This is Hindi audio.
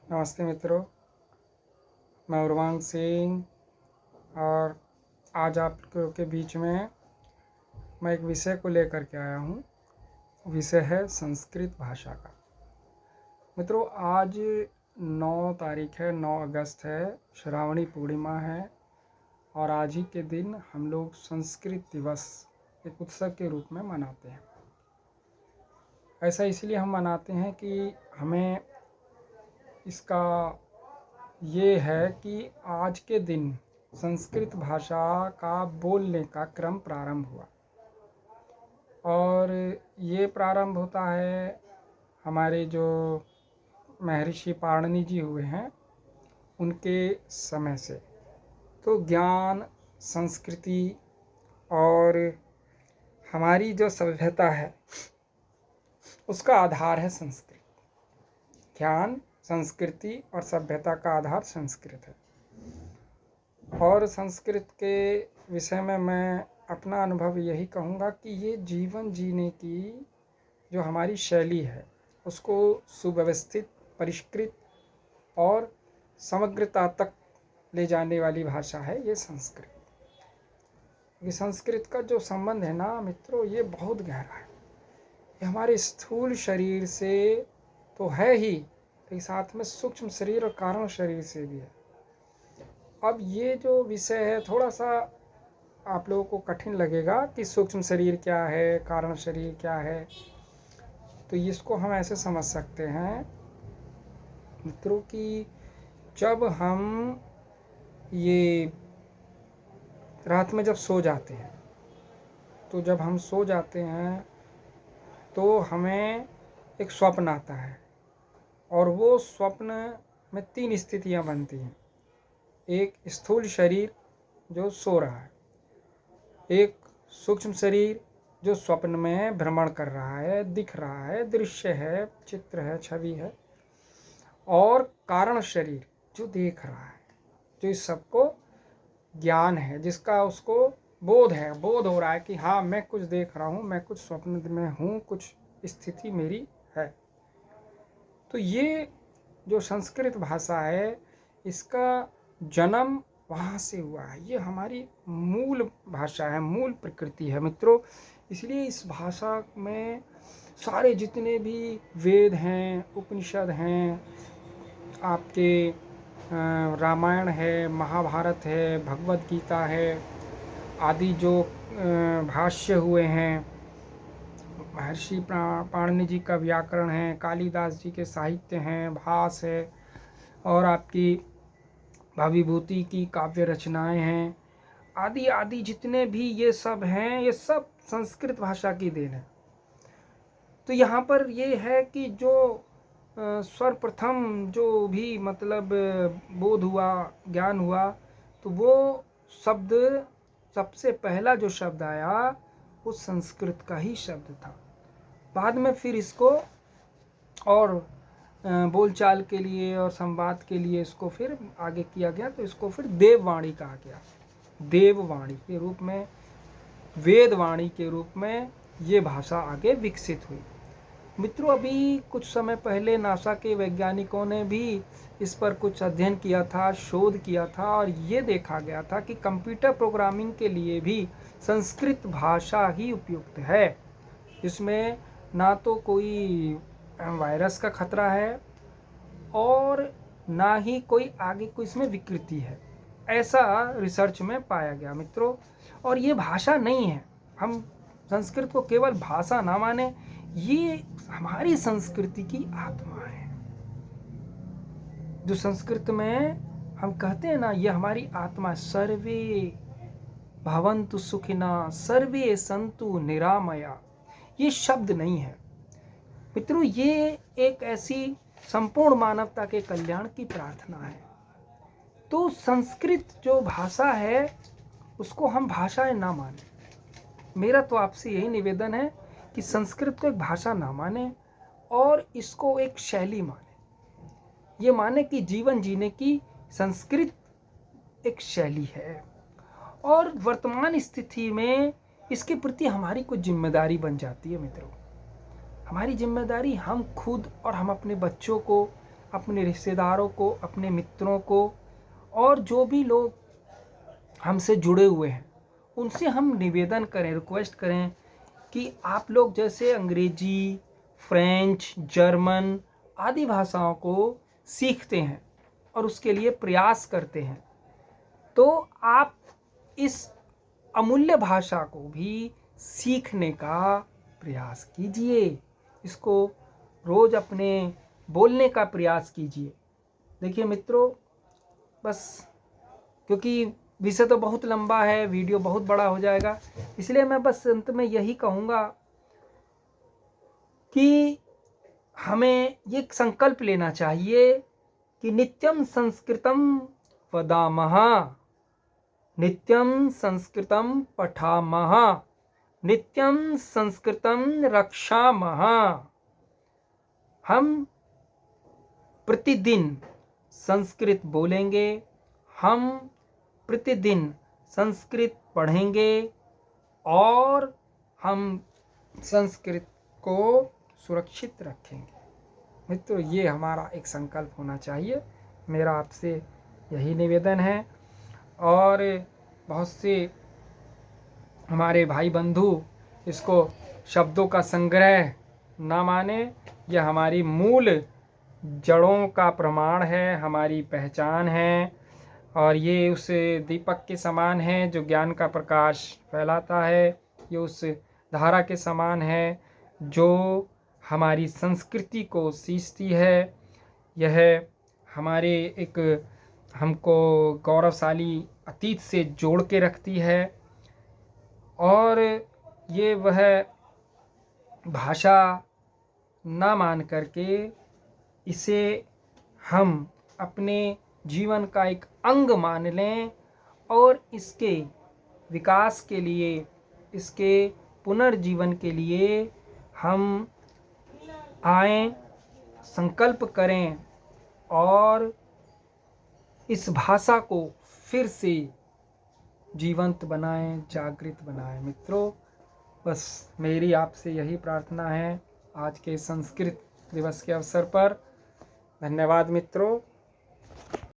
नमस्ते मित्रों, मैं उर्वांग सिंह और आज आप लोगों के बीच में मैं एक विषय को लेकर के आया हूँ। विषय है संस्कृत भाषा का। मित्रों, आज 9 तारीख है, 9 अगस्त है, श्रावणी पूर्णिमा है और आज ही के दिन हम लोग संस्कृत दिवस एक उत्सव के रूप में मनाते हैं। ऐसा इसलिए हम मनाते हैं कि हमें इसका ये है कि आज के दिन संस्कृत भाषा का बोलने का क्रम प्रारंभ हुआ और ये प्रारंभ होता है हमारे जो महर्षि पाणिनि जी हुए हैं उनके समय से। तो ज्ञान, संस्कृति और हमारी जो सभ्यता है उसका आधार है संस्कृत। ज्ञान, संस्कृति और सभ्यता का आधार संस्कृत है। और संस्कृत के विषय में मैं अपना अनुभव यही कहूँगा कि ये जीवन जीने की जो हमारी शैली है उसको सुव्यवस्थित, परिष्कृत और समग्रता तक ले जाने वाली भाषा है ये संस्कृत। ये संस्कृत का जो संबंध है ना मित्रों, ये बहुत गहरा है। ये हमारे स्थूल शरीर से तो है ही, लेकिन साथ में सूक्ष्म शरीर और कारण शरीर से भी है। अब ये जो विषय है थोड़ा सा आप लोगों को कठिन लगेगा कि सूक्ष्म शरीर क्या है, कारण शरीर क्या है। तो इसको हम ऐसे समझ सकते हैं मित्रों कि जब हम ये रात में जब सो जाते हैं तो हमें एक स्वप्न आता है और वो स्वप्न में 3 स्थितियां बनती हैं। एक स्थूल शरीर जो सो रहा है, एक सूक्ष्म शरीर जो स्वप्न में भ्रमण कर रहा है, दिख रहा है, दृश्य है, चित्र है, छवि है, और कारण शरीर जो देख रहा है, जो इस सबको ज्ञान है, जिसका उसको बोध है, बोध हो रहा है कि हाँ मैं कुछ देख रहा हूँ, मैं कुछ स्वप्न में हूँ, कुछ स्थिति मेरी है। तो ये जो संस्कृत भाषा है इसका जन्म वहाँ से हुआ है। ये हमारी मूल भाषा है, मूल प्रकृति है मित्रों। इसलिए इस भाषा में सारे जितने भी वेद हैं, उपनिषद हैं, आपके रामायण है, महाभारत है, भगवत गीता है, आदि जो भाष्य हुए हैं, महर्षि पाणिनि जी का व्याकरण है, कालिदास जी के साहित्य हैं, भास है, और आपकी भाविभूति की काव्य रचनाएं हैं, आदि आदि जितने भी ये सब हैं, ये सब संस्कृत भाषा की देन है। तो यहाँ पर ये है कि जो सर्वप्रथम जो भी मतलब बोध हुआ, ज्ञान हुआ, तो वो शब्द, सबसे पहला जो शब्द आया वो संस्कृत का ही शब्द था। बाद में फिर इसको और बोलचाल के लिए और संवाद के लिए इसको फिर आगे किया गया, तो इसको फिर देववाणी कहा गया। देववाणी के रूप में, वेदवाणी के रूप में ये भाषा आगे विकसित हुई। मित्रों, अभी कुछ समय पहले नासा के वैज्ञानिकों ने भी इस पर कुछ अध्ययन किया था, शोध किया था, और ये देखा गया था कि कंप्यूटर प्रोग्रामिंग के लिए भी संस्कृत भाषा ही उपयुक्त है। इसमें ना तो कोई वायरस का खतरा है और ना ही कोई आगे कोई इसमें विकृति है, ऐसा रिसर्च में पाया गया मित्रों। और ये भाषा नहीं है, हम संस्कृत को केवल भाषा ना माने, ये हमारी संस्कृति की आत्मा है। जो संस्कृत में हम कहते हैं ना, ये हमारी आत्मा, सर्वे भवन्तु सुखिना सर्वे सन्तु निरामया, ये शब्द नहीं है मित्रों, ये एक ऐसी संपूर्ण मानवता के कल्याण की प्रार्थना है। तो संस्कृत जो भाषा है उसको हम भाषाएं ना माने। मेरा तो आपसे यही निवेदन है कि संस्कृत को एक भाषा ना माने और इसको एक शैली माने। ये माने कि जीवन जीने की संस्कृत एक शैली है और वर्तमान स्थिति में इसके प्रति हमारी कुछ जिम्मेदारी बन जाती है मित्रों। हमारी जिम्मेदारी हम खुद और हम अपने बच्चों को अपने रिश्तेदारों को, अपने मित्रों को और जो भी लोग हमसे जुड़े हुए हैं उनसे हम निवेदन करें, रिक्वेस्ट करें कि आप लोग जैसे अंग्रेजी, फ्रेंच, जर्मन आदि भाषाओं को सीखते हैं और उसके लिए प्रयास करते हैं, तो आप इस अमूल्य भाषा को भी सीखने का प्रयास कीजिए। इसको रोज अपने बोलने का प्रयास कीजिए। देखिए मित्रों, बस क्योंकि विषय तो बहुत लंबा है, वीडियो बहुत बड़ा हो जाएगा, इसलिए मैं बस अंत में यही कहूँगा कि हमें ये संकल्प लेना चाहिए कि नित्यम संस्कृतम वदामः, नित्यम संस्कृतम पठामः, नित्यम संस्कृतम रक्षामः। हम प्रतिदिन संस्कृत बोलेंगे, हम प्रतिदिन संस्कृत पढ़ेंगे और हम संस्कृत को सुरक्षित रखेंगे। मित्रों, ये हमारा एक संकल्प होना चाहिए। मेरा आपसे यही निवेदन है। और बहुत से हमारे भाई बंधु इसको शब्दों का संग्रह ना माने, यह हमारी मूल जड़ों का प्रमाण है, हमारी पहचान है। और ये उस दीपक के समान है जो ज्ञान का प्रकाश फैलाता है। ये उस धारा के समान है जो हमारी संस्कृति को सींचती है। यह हमारे एक हमको गौरवशाली अतीत से जोड़ के रखती है। और ये वह भाषा ना मान करके इसे हम अपने जीवन का एक अंग मान लें और इसके विकास के लिए, इसके पुनर्जीवन के लिए हम आएं, संकल्प करें और इस भाषा को फिर से जीवंत बनाएं, जागृत बनाएं। मित्रों, बस मेरी आपसे यही प्रार्थना है आज के संस्कृत दिवस के अवसर पर। धन्यवाद मित्रों।